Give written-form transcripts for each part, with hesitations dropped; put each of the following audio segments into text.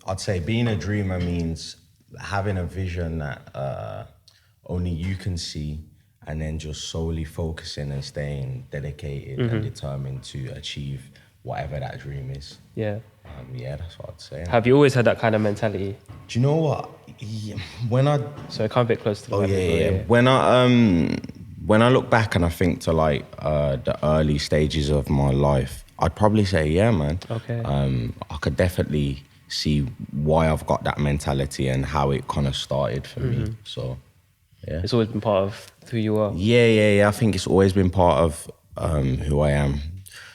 I'd say being a dreamer means having a vision that only you can see, and then just solely focusing and staying dedicated and determined to achieve whatever that dream is. Yeah. Yeah, that's what I'd say. Have you always had that kind of mentality? Do you know what? Yeah, when I So come a bit close to the mic. yeah. When I look back and I think to like the early stages of my life, I'd probably say, yeah, man. Okay. I could definitely see why I've got that mentality and how it kind of started for me. So, yeah. It's always been part of who you are. Yeah. I think it's always been part of who I am.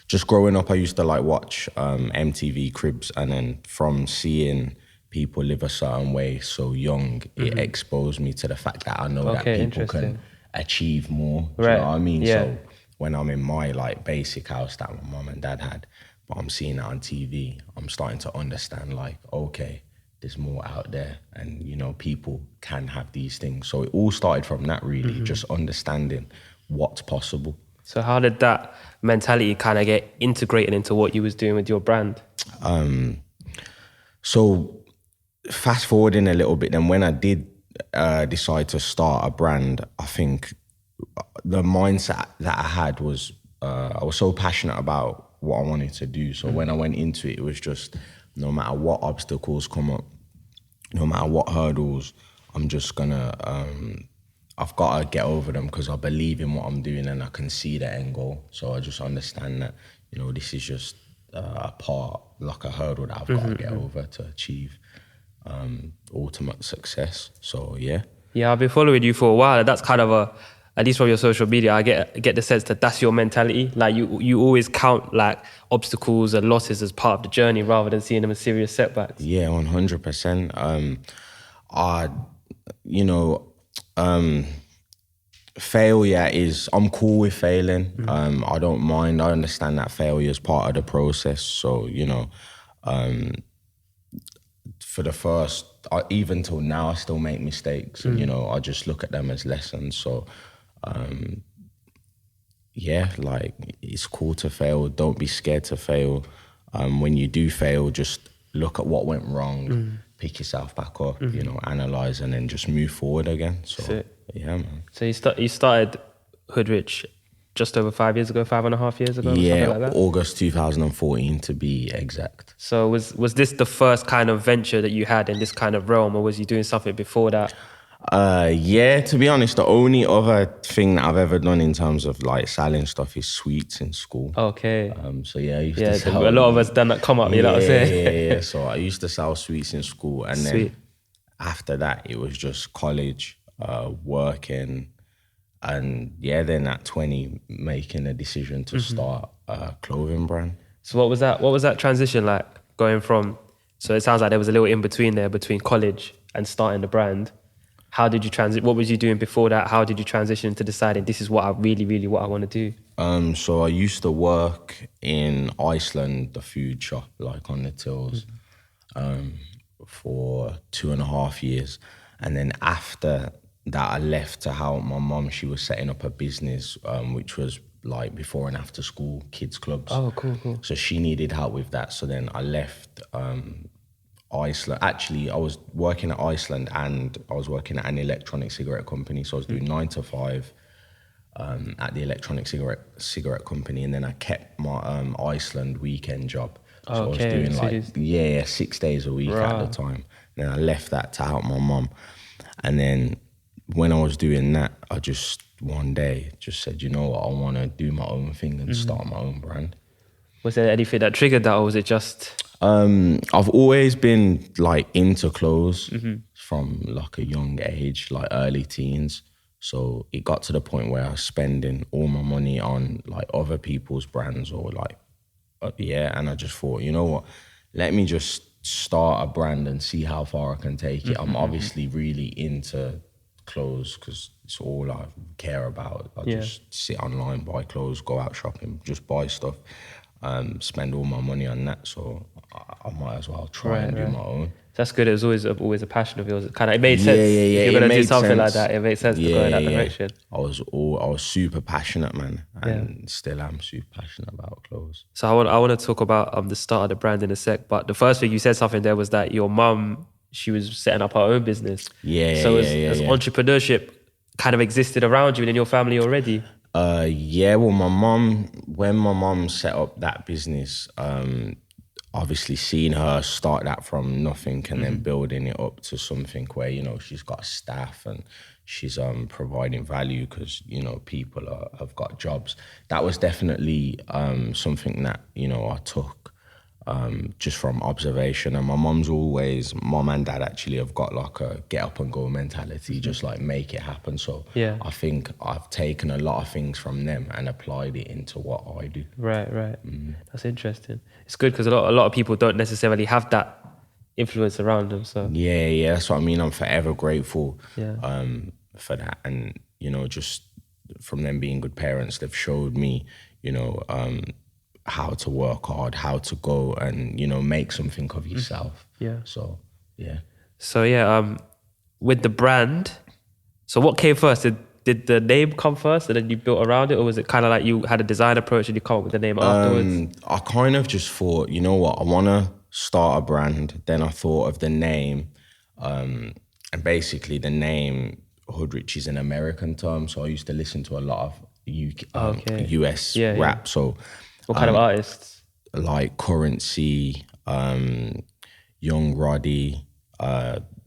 Just growing up, I used to like watch MTV Cribs, and then from seeing people live a certain way so young, it exposed me to the fact that I know that people can achieve more. Do you know what I mean? Yeah. So when I'm in my like basic house that my mum and dad had, but I'm seeing it on TV, I'm starting to understand like, okay, there's more out there, and you know, people can have these things. So it all started from that, really, just understanding what's possible. So how did that mentality kind of get integrated into what you was doing with your brand? So fast forwarding a little bit, then when I did decide to start a brand, I think the mindset that I had was I was so passionate about what I wanted to do. So when I went into it, it was just no matter what obstacles come up, no matter what hurdles, I'm just gonna, I've got to get over them because I believe in what I'm doing and I can see the end goal. So I just understand that, you know, this is just a part, like a hurdle that I've got to get over to achieve ultimate success. So yeah. Yeah, I've been following you for a while. That's kind of at least from your social media, I get the sense that that's your mentality. Like you always count like obstacles and losses as part of the journey rather than seeing them as serious setbacks. Yeah, 100%. Failure is, I'm cool with failing. I don't mind. I understand that failure is part of the process. So, you know, for the first, even till now, I still make mistakes. And, you know, I just look at them as lessons. So, yeah, like it's cool to fail. Don't be scared to fail. When you do fail, just look at what went wrong, pick yourself back up, you know, analyze, and then just move forward again. So, yeah, man. So you started Hoodrich just over 5 years ago, 5.5 years ago, Yeah, something like that? August 2014 to be exact. So was this the first kind of venture that you had in this kind of realm, or was you doing something before that? Yeah, to be honest, the only other thing that I've ever done in terms of like selling stuff is sweets in school. Okay. So yeah, I used to sell. A lot of us done that come up, you know what I'm saying? Yeah. So I used to sell sweets in school, and then after that, it was just college, working, and yeah, then at 20, making a decision to start a clothing brand. So what was that transition like going from? So it sounds like there was a little in between there between college and starting the brand. How did you transition? What was you doing before that? How did you transition to deciding this is what I really what I want to do? So I used to work in Iceland, the food shop, like on the tills, for 2.5 years. And then after that, I left to help my mum. She was setting up a business, which was like before and after school kids clubs. Oh, cool. So she needed help with that. So then I left Iceland. Actually, I was working at Iceland and I was working at an electronic cigarette company. So I was doing 9 to 5 at the electronic cigarette company, and then I kept my Iceland weekend job. So I was doing like 6 days a week at the time. Then I left that to help my mum, and then when I was doing that, I just one day just said, you know what, I want to do my own thing and start my own brand. Was there anything that triggered that, or was it just? I've always been like into clothes from like a young age, like early teens. So it got to the point where I was spending all my money on like other people's brands or like, and I just thought, you know what, let me just start a brand and see how far I can take it. I'm obviously really into clothes because it's all I care about. I just sit online, buy clothes, go out shopping, just buy stuff. spend all my money on that. So I might as well try and do Right. my own. That's good. It was always a passion of yours. It made Yeah, sense. yeah, yeah. If you're It gonna do made something like sense. that, it makes sense to go Yeah, in that yeah. direction. I was super passionate, man, Yeah. and still am super passionate about clothes. So I want to talk about the start of the brand in a sec. But the first thing you said something there was that your mum, she was setting up her own business. Yeah, So yeah, as yeah, as yeah. entrepreneurship kind of existed around you and in your family already. Yeah, well, when my mom set up that business, obviously seeing her start that from nothing and then building it up to something where, she's got staff and she's providing value because, people have got jobs. That was definitely something that, I took just from observation. And my mom and dad actually have got like a get up and go mentality, just like make it happen. So Yeah. I think I've taken a lot of things from them and applied it into what I do. Right. That's interesting. It's good because a lot of people don't necessarily have that influence around them. So Yeah, that's what I mean. I'm forever grateful Yeah. for that. And, just from them being good parents, they've showed me, how to work hard, how to go and, make something of yourself. Yeah. So, yeah. So with the brand, so what came first? Did the name come first and then you built around it, or was it kind of like you had a design approach and you come up with the name afterwards? I kind of just thought, you know what, I want to start a brand. Then I thought of the name, and basically the name Hoodrich is an American term. So I used to listen to a lot of Okay. US Yeah, yeah. rap. So What kind of artists? like Currency, Young Roddy.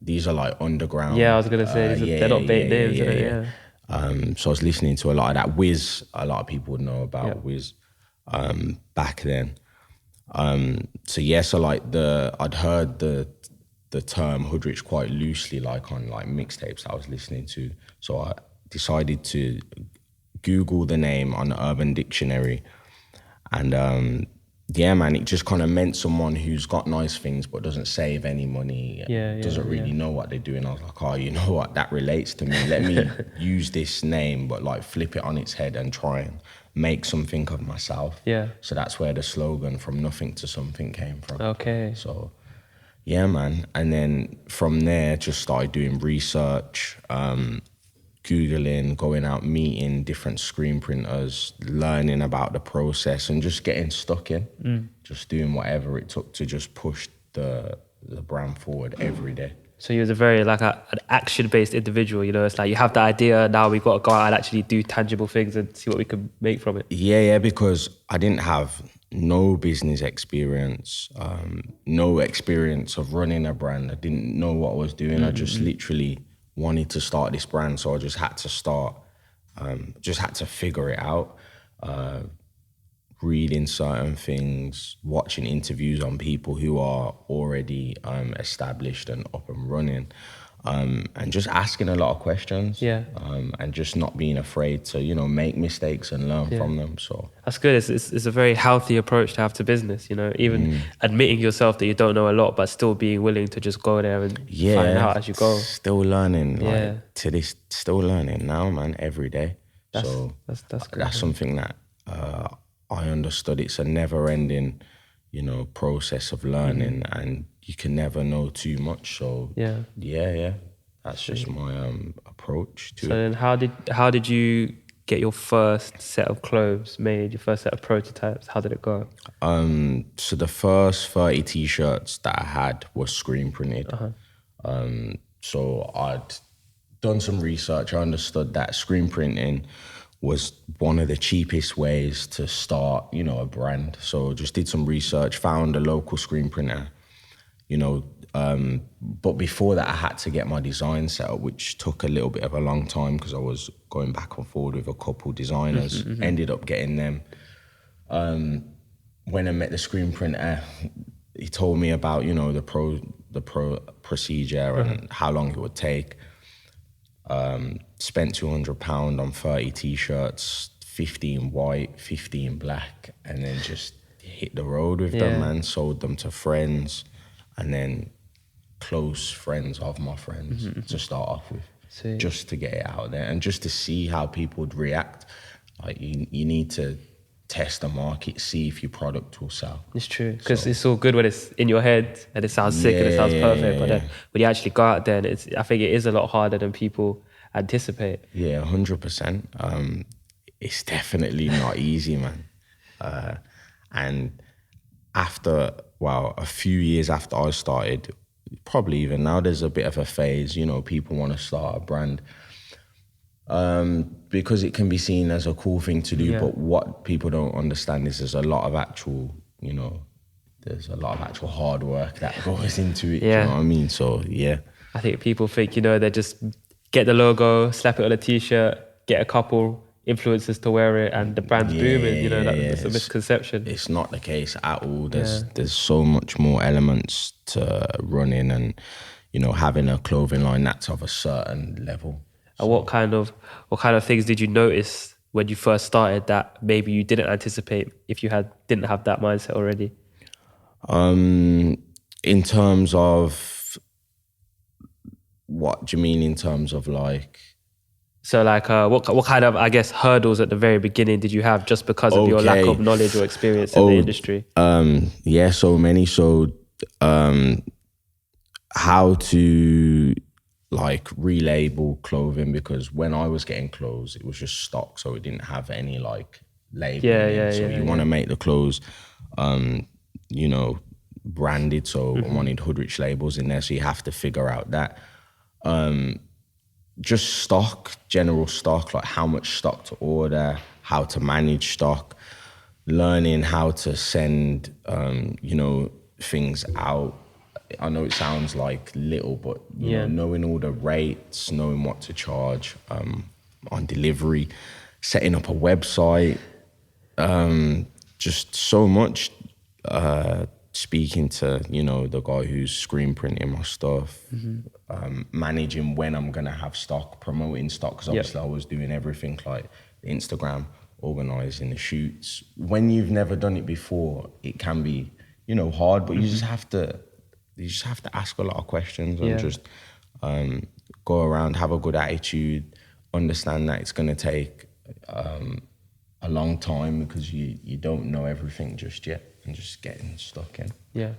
These are like underground. Yeah, I was gonna say they're not bait names, are they? Yeah. So I was listening to a lot of that. Wiz, a lot of people would know about Yeah. Wiz back then. So like I'd heard the term Hoodrich quite loosely, like on like mixtapes I was listening to. So I decided to Google the name on the Urban Dictionary, and yeah, man, it just kind of meant someone who's got nice things but doesn't save any money, doesn't really know what they're doing. I was like, oh, you know what, that relates to me. Let me use this name, but like flip it on its head and try and make something of myself. Yeah. So that's where the slogan "From Nothing to Something" came from. Okay. So, yeah, man. And then from there, just started doing research, Googling, going out, meeting different screen printers, learning about the process and just getting stuck in, just doing whatever it took to just push the brand forward every day. So you was a very like an action-based individual, it's like you have the idea, now we've got to go out and actually do tangible things and see what we can make from it. Yeah, because I didn't have no business experience, no experience of running a brand. I didn't know what I was doing. I just literally wanted to start this brand, so I just had to start, just had to figure it out, reading certain things, watching interviews on people who are already established and up and running, and just asking a lot of questions, and just not being afraid to, make mistakes and learn from them. So That's good. It's a very healthy approach to have to business, even admitting yourself that you don't know a lot, but still being willing to just go there and find out as you go. Still learning, still learning now, man, every day. That's good. That's something that I understood. It's a never-ending, process of learning, and you can never know too much. So yeah, that's just my approach to it. So then, how did you get your first set of clothes made? Your first set of prototypes? How did it go? So the first 30 t-shirts that I had were screen printed. So I'd done some research. I understood that screen printing was one of the cheapest ways to start, a brand. So just did some research, found a local screen printer, but before that I had to get my design set up, which took a little bit of a long time because I was going back and forward with a couple designers, ended up getting them. When I met the screen printer, he told me about, the procedure and how long it would take. Spent £200 on 30 t-shirts, 15 white, 15 black, and then just hit the road with them, man. Sold them to friends, and then close friends of my friends to start off with, just to get it out there and just to see how people would react. Like you need to test the market, see if your product will sell. It's true, because it's all good when it's in your head and it sounds sick and it sounds perfect, but then when you actually go out there, and I think it is a lot harder than people anticipate. Yeah, 100%. It's definitely not easy, man. And a few years after I started, probably even now, there's a bit of a phase, you know, people want to start a brand because it can be seen as a cool thing to do. But what people don't understand is there's a lot of actual hard work that goes into it. Yeah. Do you know what I mean? So, yeah. I think people think, they just get the logo, slap it on a t-shirt, get a couple influencers to wear it, and the brand's booming. That's a misconception. It's not the case at all. There's so much more elements to running and, having a clothing line that's of a certain level. And what kind of things did you notice when you first started that maybe you didn't anticipate if you didn't have that mindset already? In terms of, what do you mean in terms of like? So like, what kind of, I guess, hurdles at the very beginning did you have just because of your lack of knowledge or experience in the industry? So many. So how to like relabel clothing, because when I was getting clothes, it was just stock, so it didn't have any like labeling. So you want to make the clothes, branded. So I wanted Hoodrich labels in there, so you have to figure out that. Just stock, general stock, like how much stock to order, how to manage stock, learning how to send, things out. I know it sounds like little, but knowing all the rates, knowing what to charge on delivery, setting up a website, just so much. Speaking to, the guy who's screen printing my stuff, managing when I'm going to have stock, promoting stock, because obviously I was doing everything like Instagram, organising the shoots. When you've never done it before, it can be, hard, but you just have to ask a lot of questions and just go around, have a good attitude, understand that it's going to take a long time because you don't know everything just yet. And just getting stuck in. Yeah.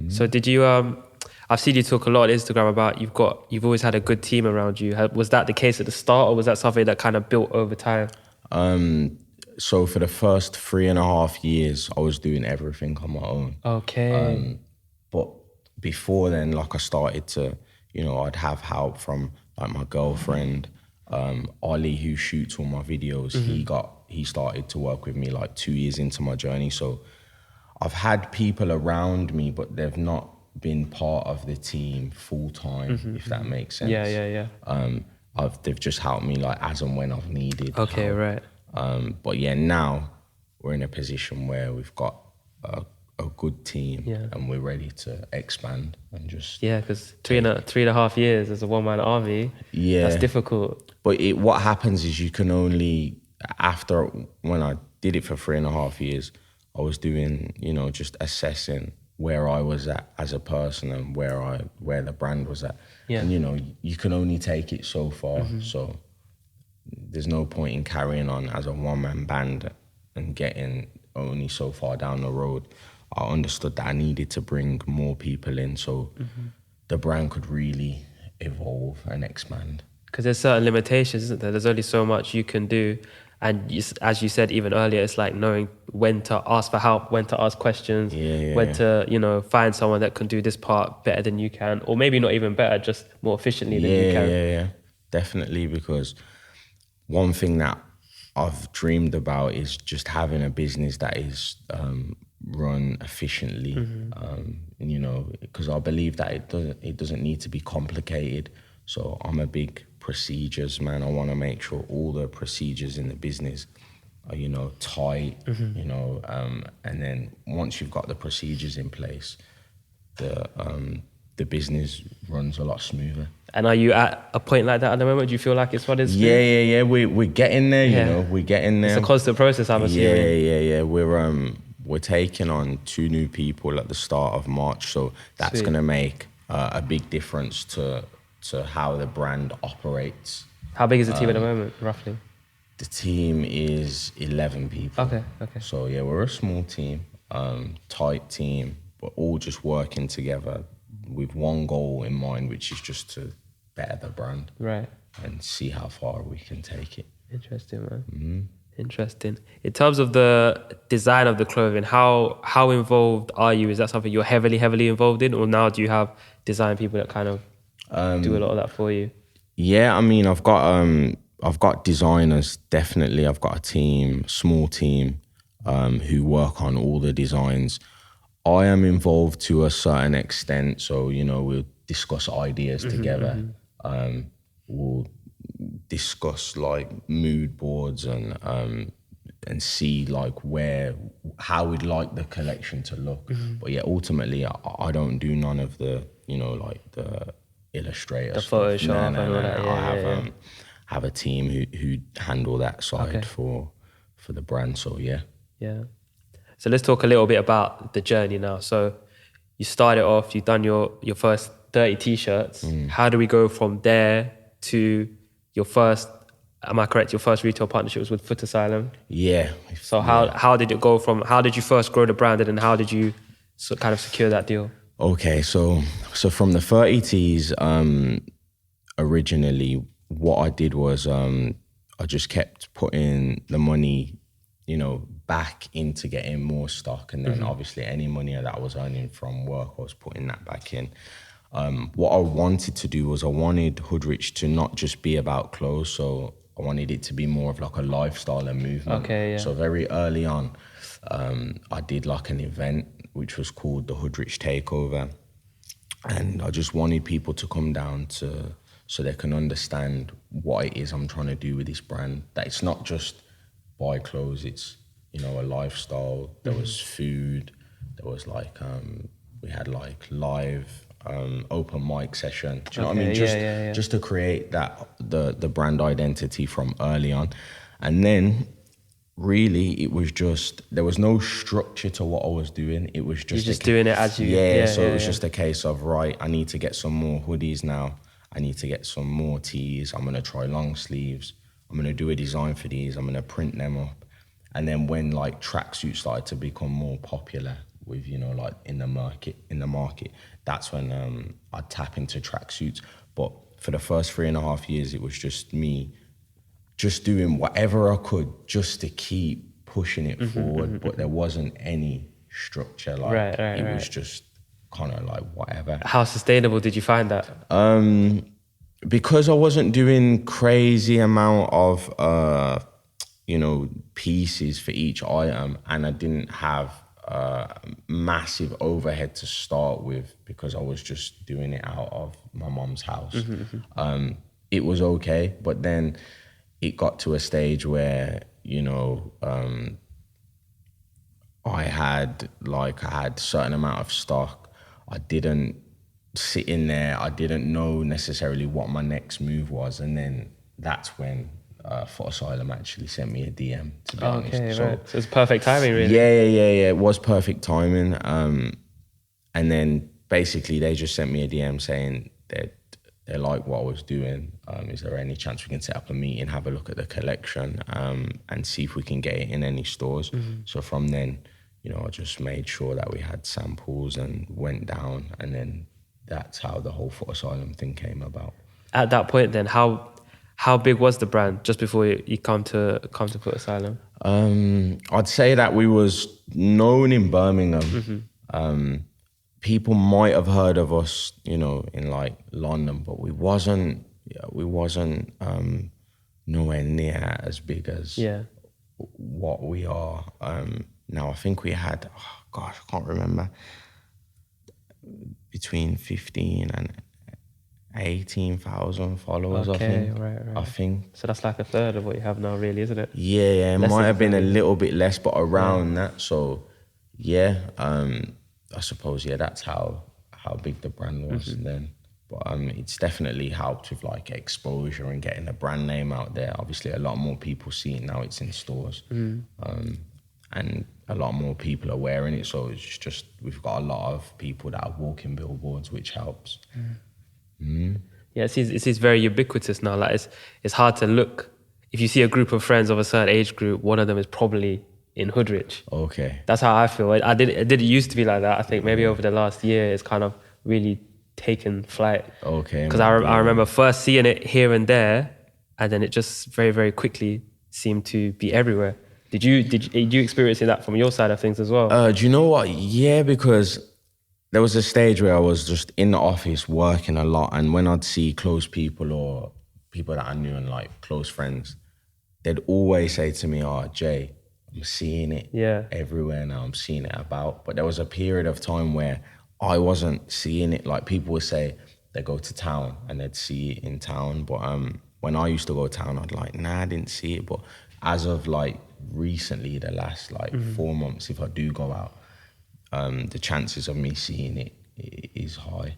So did you? I've seen you talk a lot on Instagram about you've always had a good team around you. Was that the case at the start, or was that something that kind of built over time? So for the first 3.5 years, I was doing everything on my own. Okay. But before then, like I started to, I'd have help from like my girlfriend, Ollie, who shoots all my videos. He started to work with me like 2 years into my journey. So I've had people around me, but they've not been part of the team full time, if that makes sense. Yeah. They've just helped me like as and when I've needed. Okay, help. Right. But yeah, now we're in a position where we've got a good team and we're ready to expand and just. Yeah, because 3.5 years as a one-man army, that's difficult. But what happens is you can only, when I did it for 3.5 years, I was doing, just assessing where I was at as a person and where the brand was at. Yeah. And, you can only take it so far. So there's no point in carrying on as a one-man band and getting only so far down the road. I understood that I needed to bring more people in so the brand could really evolve and expand. Because there's certain limitations, isn't there? There's only so much you can do. And as you said even earlier, it's like knowing when to ask for help, when to ask questions, when to, find someone that can do this part better than you can, or maybe not even better, just more efficiently than you can. Yeah, definitely. Because one thing that I've dreamed about is just having a business that is run efficiently, because I believe that it doesn't need to be complicated. So I'm a big procedures man. I want to make sure all the procedures in the business are, tight, and then once you've got the procedures in place, the business runs a lot smoother. And are you at a point like that at the moment? Do you feel like it's running smooth? Yeah. We're getting there, we're getting there. It's a constant process, I'm assuming. Yeah. We're taking on 2 new people at the start of March, so that's going to make a big difference to how the brand operates. How big is the team at the moment, roughly? The team is 11 people. Okay. So yeah, we're a small team, tight team, but all just working together with one goal in mind, which is just to better the brand. Right. And see how far we can take it. Interesting, man. Interesting. In terms of the design of the clothing, how involved are you? Is that something you're heavily involved in, or now do you have design people that kind of do a lot of that for you? Yeah, I mean, I've got designers, definitely. I've got a team, small team, who work on all the designs. I am involved to a certain extent, so we'll discuss ideas together. We'll discuss like mood boards and see like how we'd like the collection to look. But yeah, ultimately, I don't do none of the like the illustrator The stuff. Photoshop and all that. I have a team who handle that side Okay. for the brand. So yeah. Yeah. So let's talk a little bit about the journey now. So you started off, you've done your first 30 t-shirts. How do we go from there to your first, am I correct, your first retail partnership was with Footasylum? Yeah. So how did it go from, how did you first grow the brand and then how did you kind of secure that deal? Okay, so from the 30 Ts, originally what I did was I just kept putting the money, back into getting more stock, and then obviously any money that I was earning from work, I was putting that back in. What I wanted to do was I wanted Hoodrich to not just be about clothes, so I wanted it to be more of like a lifestyle and movement. Okay, yeah. So very early on, I did like an event which was called the Hoodrich Takeover, and I just wanted people to come down so they can understand what it is I'm trying to do with this brand. That it's not just buy clothes, it's a lifestyle. There was food, there was like we had like live open mic session. Do you know what I mean? Just to create that the brand identity from early on. And then really it was just, there was no structure to what I was doing. It was just You're just doing it as you... it was just a case of, right, I need to get some more hoodies now. I need to get some more tees. I'm going to try long sleeves. I'm going to do a design for these. I'm going to print them up. And then when like tracksuits started to become more popular with, like in the market, that's when I'd tap into tracksuits. But for the first 3.5 years, it was just me just doing whatever I could just to keep pushing it forward. But there wasn't any structure. Like it was just kind of like whatever. How sustainable did you find that? Because I wasn't doing crazy amount of pieces for each item, and I didn't have massive overhead to start with because I was just doing it out of my mom's house. It was okay, but then it got to a stage where I had a certain amount of stock. I didn't sit in there. I didn't know necessarily what my next move was, and then that's when Footasylum actually sent me a DM, to be honest. Okay, right. So it's perfect timing, really. Yeah. It was perfect timing. And then basically they just sent me a DM saying that they like what I was doing. Is there any chance we can set up a meeting, have a look at the collection, and see if we can get it in any stores? So from then, I just made sure that we had samples and went down, and then that's how the whole Footasylum thing came about. At that point then, how big was the brand just before you come to Footasylum? I'd say that we was known in Birmingham. People might have heard of us, in like London, but we wasn't nowhere near as big as what we are now. I think we had, I can't remember, between 15 and 18,000 followers. Okay, I think. So that's like a third of what you have now, really, isn't it? Yeah. It might have been a little bit less, but around that. So yeah, I suppose that's how big the brand was then. But it's definitely helped with like exposure and getting the brand name out there. Obviously, a lot more people see it now. It's in stores, and a lot more people are wearing it. So it's just we've got a lot of people that are walking billboards, which helps. Yeah, it seems very ubiquitous now. Like it's hard to look if you see a group of friends of a certain age group, one of them is probably in Hoodrich. Okay. That's how I feel. It used to be like that. I think maybe over the last year it's kind of really taken flight. Okay. Because I remember first seeing it here and there, and then it just very, very quickly seemed to be everywhere. Did you experience that from your side of things as well? Do you know what? Yeah, because there was a stage where I was just in the office working a lot, and when I'd see close people or people that I knew and like close friends, they'd always say to me, "Oh, Jay, I'm seeing it everywhere now. I'm seeing it about." But there was a period of time where I wasn't seeing it. Like people would say they go to town and they'd see it in town, but when I used to go to town, I'd like, nah, I didn't see it. But as of like recently, the last like 4 months, if I do go out, the chances of me seeing it is high.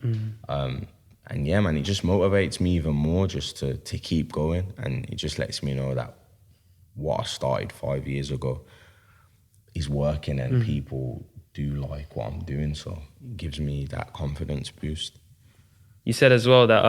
And yeah, man, it just motivates me even more just to keep going. And it just lets me know that what I started 5 years ago is working and people do like what I'm doing. So it gives me that confidence boost. You said as well that